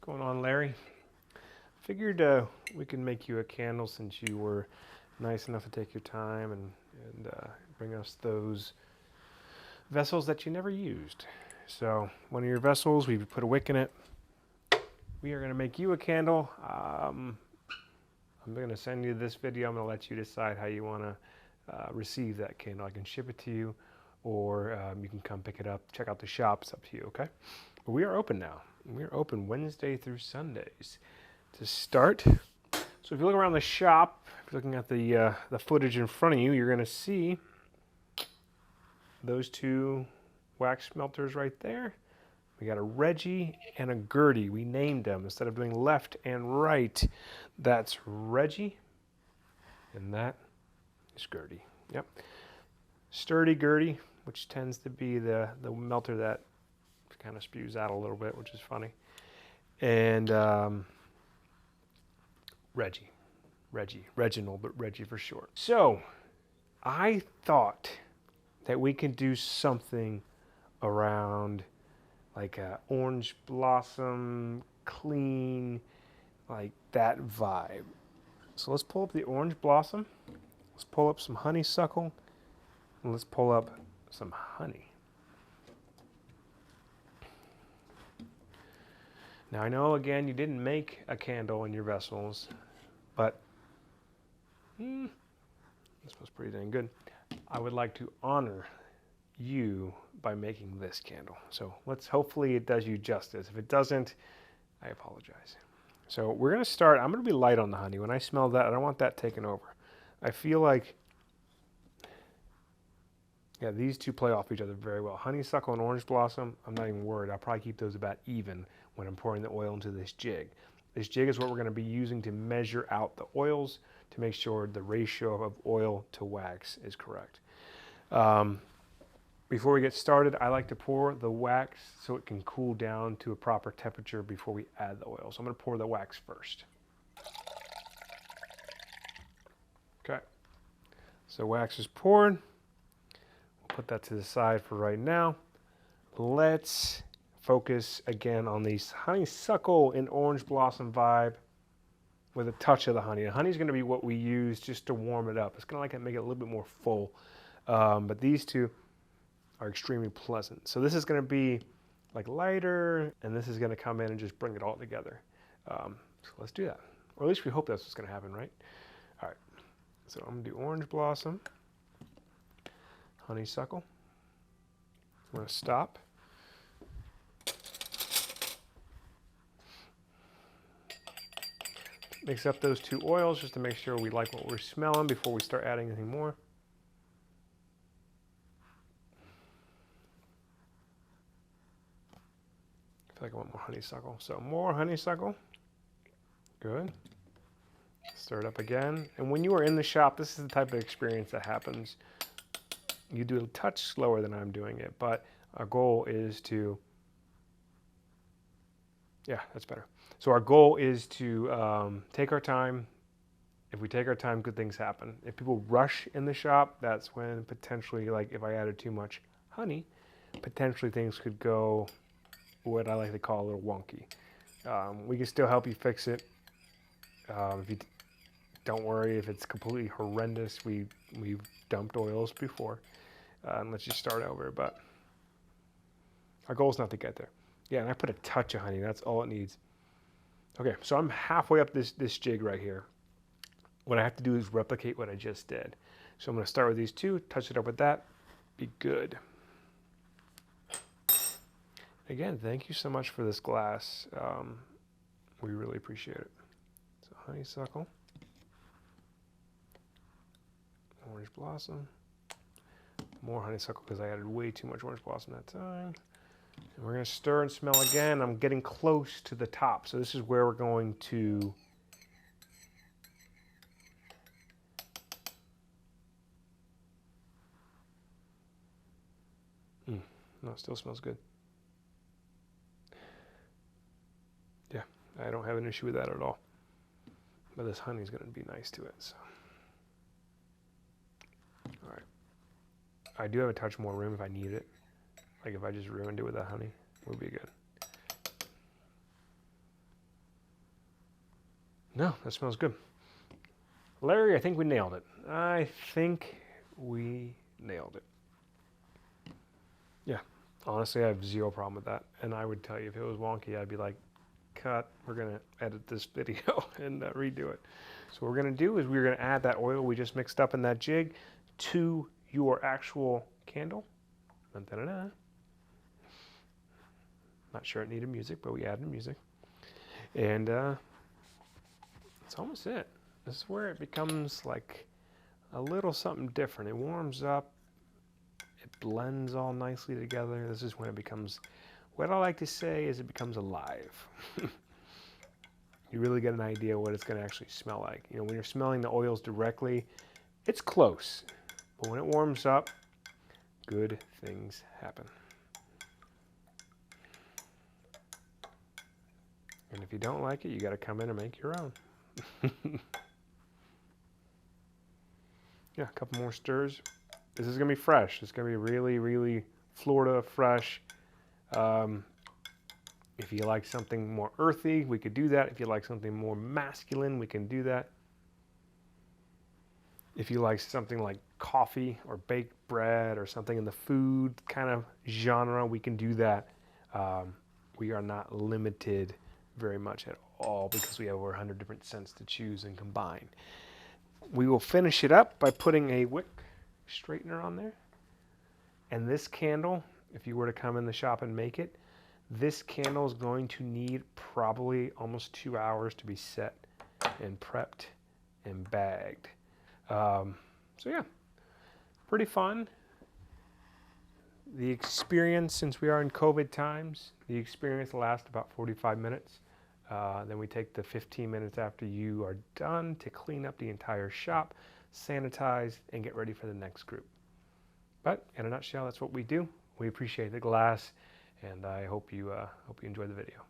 going on, Larry? Figured we can make you a candle since you were nice enough to take your time and bring us those vessels that you never used. So one of your vessels, we put a wick in it. We are going to make you a candle. I'm going to send you this video. I'm going to let you decide how you want to receive that candle. I can ship it to you, or you can come pick it up. Check out the shop. It's up to you, okay? But we are open now. We are open Wednesday through Sundays. To start, so if you look around the shop, if you're looking at the footage in front of you, you're going to see those two wax melters right there. We got a Reggie and a Gertie. We named them. Instead of doing left and right, that's Reggie, and that is Gertie. Yep. Sturdy Gertie, which tends to be the melter that kind of spews out a little bit, which is funny. And Reginald, but Reggie for short. So I thought that we could do something around like a orange blossom, clean, like that vibe. So let's pull up the orange blossom. Let's pull up some honeysuckle, and let's pull up some honey. Now I know, again, you didn't make a candle in your vessels, but this smells pretty dang good. I would like to honor you by making this candle. So hopefully it does you justice. If it doesn't, I apologize. So we're going to start. I'm going to be light on the honey. When I smell that, I don't want that taken over. I feel like, yeah, these two play off each other very well. Honeysuckle and orange blossom, I'm not even worried. I'll probably keep those about even when I'm pouring the oil into this jig. This jig is what we're going to be using to measure out the oils to make sure the ratio of oil to wax is correct. Before we get started, I like to pour the wax so it can cool down to a proper temperature before we add the oil. So I'm going to pour the wax first. Okay. So wax is poured. We'll put that to the side for right now. Let's focus again on these honeysuckle and orange blossom vibe with a touch of the honey. The honey is going to be what we use just to warm it up. It's going to make it a little bit more full. But these two are extremely pleasant. So this is going to be like lighter, and this is going to come in and just bring it all together. So let's do that. Or at least we hope that's what's going to happen, right? All right. So I'm going to do orange blossom, honeysuckle. I'm going to stop. Mix up those two oils just to make sure we like what we're smelling before we start adding anything more. I feel like I want more honeysuckle. So more honeysuckle. Good. Stir it up again. And when you are in the shop, this is the type of experience that happens. You do it a touch slower than I'm doing it, but our goal is to, yeah, that's better. So our goal is to take our time. If we take our time, good things happen. If people rush in the shop, that's when potentially, like if I added too much honey, potentially things could go what I like to call a little wonky. We can still help you fix it. If you don't worry if it's completely horrendous. We've dumped oils before, and let's just start over. But our goal is not to get there. Yeah, and I put a touch of honey. That's all it needs. Okay, so I'm halfway up this jig right here. What I have to do is replicate what I just did. So I'm going to start with these two, touch it up with that, be good. Again, thank you so much for this glass. We really appreciate it. So honeysuckle, orange blossom, more honeysuckle because I added way too much orange blossom that time. And we're going to stir and smell again. I'm getting close to the top. So this is where we're going to no, it still smells good. Yeah, I don't have an issue with that at all. But this honey is going to be nice to it. So. All right. I do have a touch more room if I need it. Like if I just ruined it with that honey, it would be good. No, that smells good. Larry, I think we nailed it. I think we nailed it. Yeah, honestly, I have zero problem with that. And I would tell you if it was wonky, I'd be like, cut, we're going to edit this video and redo it. So what we're going to do is we're going to add that oil we just mixed up in that jig to your actual candle. Da-da-da. Not sure it needed music, but we added music. And that's almost it. This is where it becomes like a little something different. It warms up. It blends all nicely together. This is when it becomes, what I like to say is it becomes alive. You really get an idea what it's going to actually smell like. You know, when you're smelling the oils directly, it's close. But when it warms up, good things happen. And if you don't like it, you got to come in and make your own. Yeah, a couple more stirs. This is going to be fresh. It's going to be really, really Florida fresh. If you like something more earthy, we could do that. If you like something more masculine, we can do that. If you like something like coffee or baked bread or something in the food kind of genre, we can do that. We are not limited very much at all because we have over 100 different scents to choose and combine. We will finish it up by putting a wick straightener on there. And this candle, if you were to come in the shop and make it, this candle is going to need probably almost 2 hours to be set and prepped and bagged. So yeah, pretty fun. The experience, since we are in COVID times, the experience lasts about 45 minutes. Then we take the 15 minutes after you are done to clean up the entire shop, sanitize, and get ready for the next group. But in a nutshell, that's what we do. We appreciate the glass, and I hope you enjoy the video.